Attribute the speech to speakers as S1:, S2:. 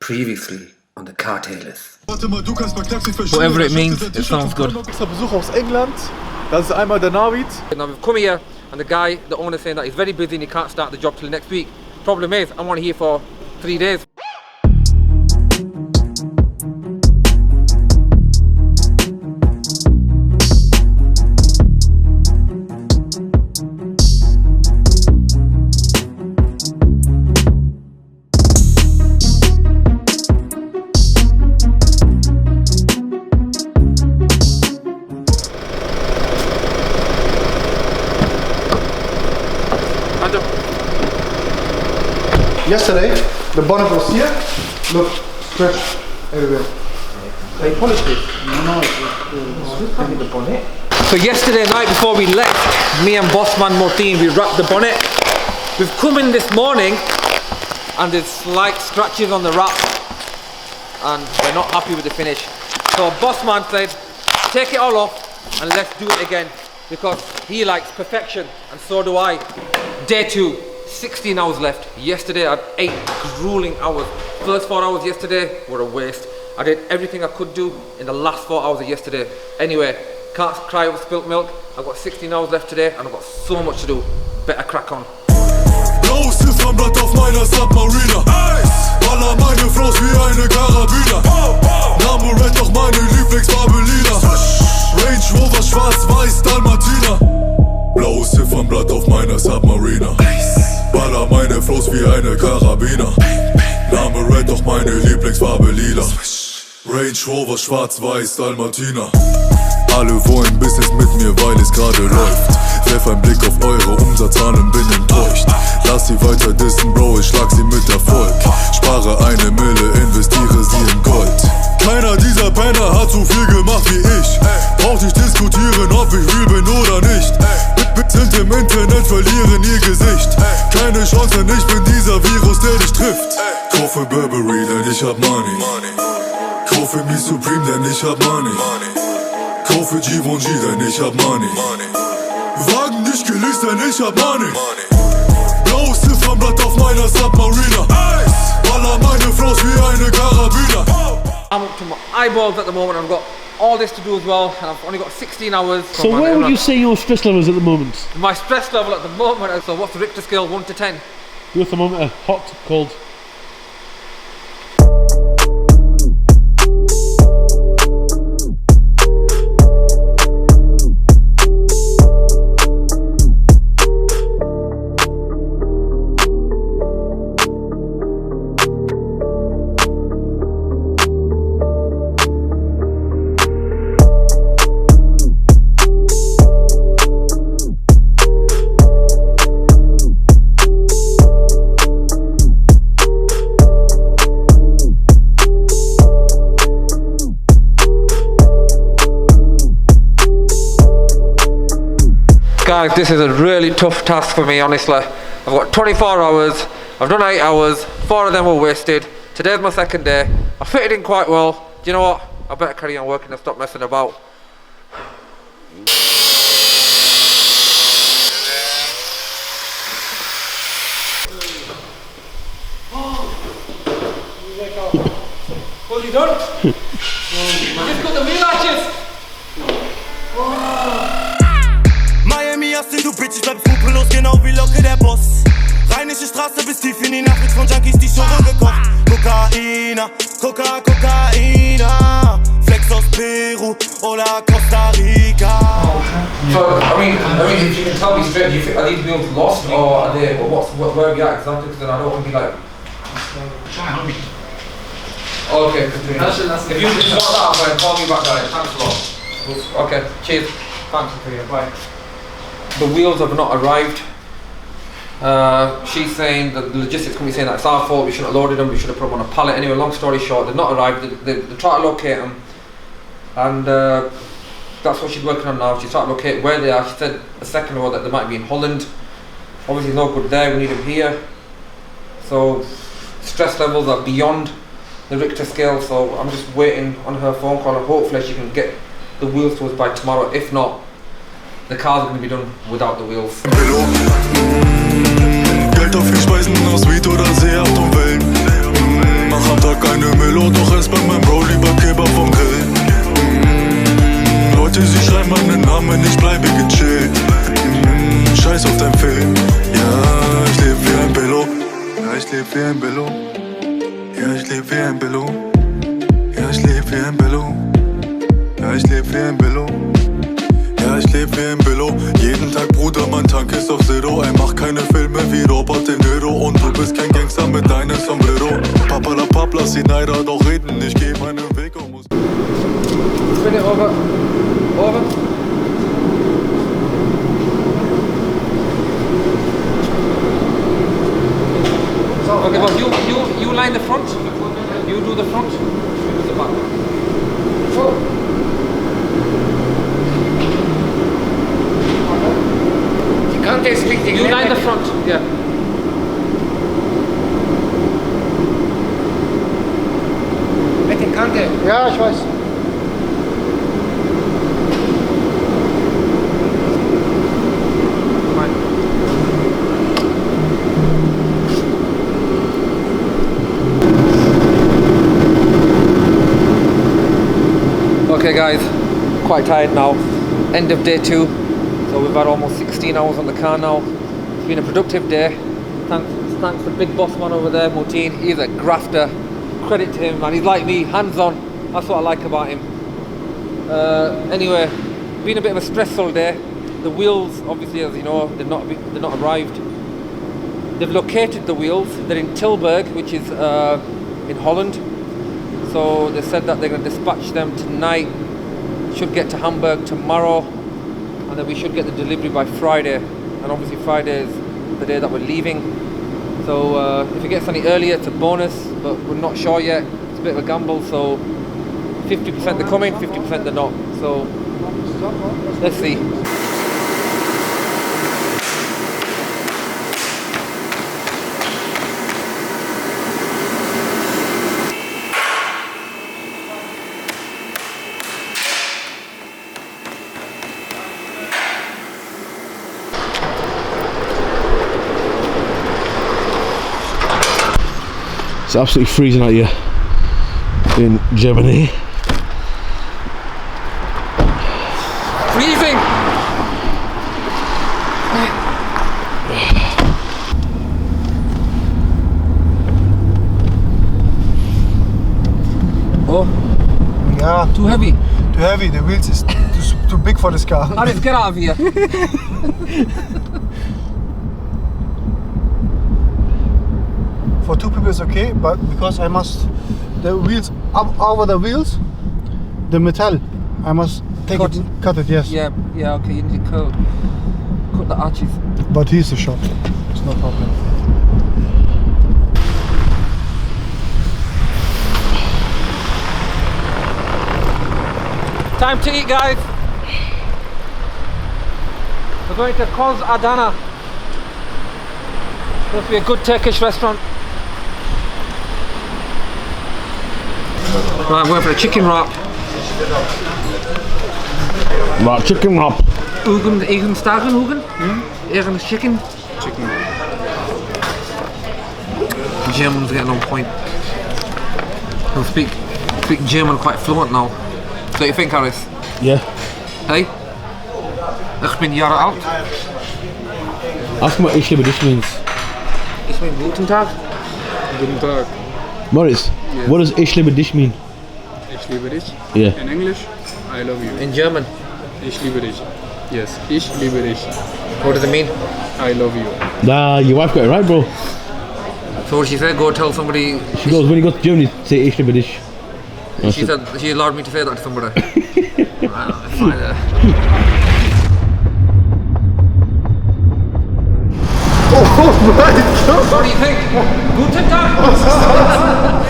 S1: Previously on the car tailors.
S2: Whatever it means, it sounds good.
S3: Besuch aus England. Das ist einmal der Naveed.
S2: Now we've come here and the owner saying that he's very busy and he can't start the job till next week. Problem is, I'm only here for 3 days.
S3: Yesterday, the bonnet was here. Look, stretched everywhere.
S2: They polished it?
S3: No, it's the bonnet.
S2: So yesterday night before we left, me and Bossman Martin, we wrapped the bonnet. We've come in this morning and there's slight scratches on the wrap and we're not happy with the finish. So Bossman said, take it all off and let's do it again because he likes perfection and so do I. Day 2. 16 hours left. Yesterday I had 8 grueling hours. First 4 hours yesterday were a waste. I did everything I could do in the last 4 hours of yesterday. Anyway, can't cry over spilt milk. I've got 16 hours left today and I've got so much to do. Better crack on.
S4: Blaues Ziffernblatt auf meiner Submariner. Baller meine Flows wie eine Karabiner. Name Red, doch meine Lieblingsfarbe lila. Range Rover schwarz-weiß Dalmatiner. Blaues Ziffernblatt auf meiner Submariner. Baller meine Flows wie eine Karabiner. Name Red, doch meine Lieblingsfarbe lila. Range Rover schwarz-weiß Dalmatiner. Alle wollen Business mit mir, weil es gerade läuft. Werf ein Blick auf eure Umsatzzahlen, bin enttäuscht. Lass sie weiter dissen, Bro, ich schlag sie mit Erfolg. Spare 1 Mille, investiere sie in Gold. Keiner dieser Penner hat so viel gemacht wie ich. Braucht nicht diskutieren, ob ich real bin oder nicht. Sind im Internet, verlieren ihr Gesicht. Keine Chance, denn ich bin dieser Virus, der dich trifft. Kaufe Burberry, denn ich hab Money. Kaufe Me Supreme, denn ich hab Money. Kaufe Givenchy, denn ich hab Money. Wagen nicht geleast, denn ich hab Money. Blaues Ziffernblatt auf meiner Submariner. Baller meine Flows wie eine Karabiner.
S2: I'm up to my eyeballs at the moment. I've got all this to do as well and I've only got 16 hours.
S5: So where would you say your stress level is at the moment?
S2: My stress level at the moment, so what's the Richter scale, 1 to 10?
S5: You're thermometer, hot, cold?
S2: Guys, this is a really tough task for me, honestly. I've got 24 hours, I've done 8 hours, 4 of them were wasted. Today's my second day. I fitted in quite well. Do you know what? I better carry on working and stop messing about. What have you done? I just got the wheel arches.
S6: Du Bitch, ich bleib skrupellos, genau wie Locke der Boss. Rheinische Straße bis tief in die Nacht, wird von Junkies die Show gekocht. Kokaina, Kokaina. Flex aus Peru oder Costa Rica.
S2: So, I mean, if you can tell me straight, do you think are these wheels lost or are they, where are we at exactly? Because then I don't want to be like... Okay, if you just sort that out, call me back, guys. Thanks a lot. Okay, cheers. Thanks, bye. The wheels have not arrived. She's saying, the logistics company saying that it's our fault, we shouldn't have loaded them, we should have put them on a pallet. Anyway, long story short, they've not arrived. They try to locate them and that's what she's working on now. She's trying to locate where they are. She said a second ago that they might be in Holland. Obviously no good there, we need them here. So stress levels are beyond the Richter scale, so I'm just waiting on her phone call and hopefully she can get the wheels to us by tomorrow. If not, the cars are going to be done without the wheels. Geld auf viel Speisen aus Weed oder See, Achtung Wellen. Mach am Tag eine
S4: leb wie ein Billo. Ja, ich leb wie ein Billo. Ja, ich leb wie ein Billo. Ja, ich leb wie ein Billo. Jeden Tag, Bruder, mein Tank ist auf Zero. Ey, mach keine Filme wie Robert De Niro. Und du bist kein Gangster mit deinem Sombrero. Papa la Pap, lass die Neider doch reden. Ich geh meinen Weg und muss...
S2: Spin it over. Over. Okay, well, you line the front. You do the front. You do the back.
S1: Die Kante ist wichtig.
S2: You line the front. Yeah.
S1: Mit der Kante.
S3: Ja, ich weiß.
S2: Okay guys, quite tired now. End of day 2. So we've had almost 16 hours on the car now. It's been a productive day. Thanks to big boss man over there, Martin. He's a grafter. Credit to him, man. He's like me, hands on. That's what I like about him. Anyway, been a bit of a stressful day. The wheels, obviously, as you know, they're not arrived. They've located the wheels. They're in Tilburg, which is in Holland. So they said that they're going to dispatch them tonight. Should get to Hamburg tomorrow, and then we should get the delivery by Friday. And obviously Friday is the day that we're leaving. So if it gets any earlier, it's a bonus, but we're not sure yet. It's a bit of a gamble. So 50% they're coming, 50% they're not. So let's see.
S5: It's absolutely freezing out here in Germany.
S2: Freezing! Oh,
S3: Yeah,
S2: too heavy.
S3: too heavy. The wheels is too big for this car.
S2: Let's get out of here.
S3: For 2 people it's okay, but because I must the wheels up over the wheels, the metal, I must
S2: Cut.
S3: cut it. Yes.
S2: Yeah, okay, you need to cut the arches.
S3: But here's the shop. It's no problem.
S2: Time to eat, guys. We're going to Koz Adana. Must be a good Turkish restaurant. Right, I'm going for a chicken wrap.
S5: Right, chicken wrap.
S2: Ugen stagen, Ugen? Ugen chicken?
S7: Chicken.
S2: German's getting on point. I speak German quite fluent now. So what you think, Harris?
S5: Yeah.
S2: Hey? Ich bin Jahre alt.
S5: Ask me what ich liebe dich means.
S2: Ich bin guten Tag.
S7: Guten Tag.
S5: Morris,
S7: Yes.
S5: what does ich liebe dich mean?
S7: Ich liebe dich.
S5: Yeah.
S7: In English, I love you.
S2: In German.
S7: Ich liebe dich. Yes. Ich liebe dich.
S2: What does it mean?
S7: I love you.
S5: Nah, your wife got it right, bro.
S2: So what she said, go tell somebody.
S5: She goes, when you go to Germany, say ich liebe dich.
S2: She said she allowed me to say that to somebody. Fine.
S3: Oh my God!
S2: What do you think? Guten Tag!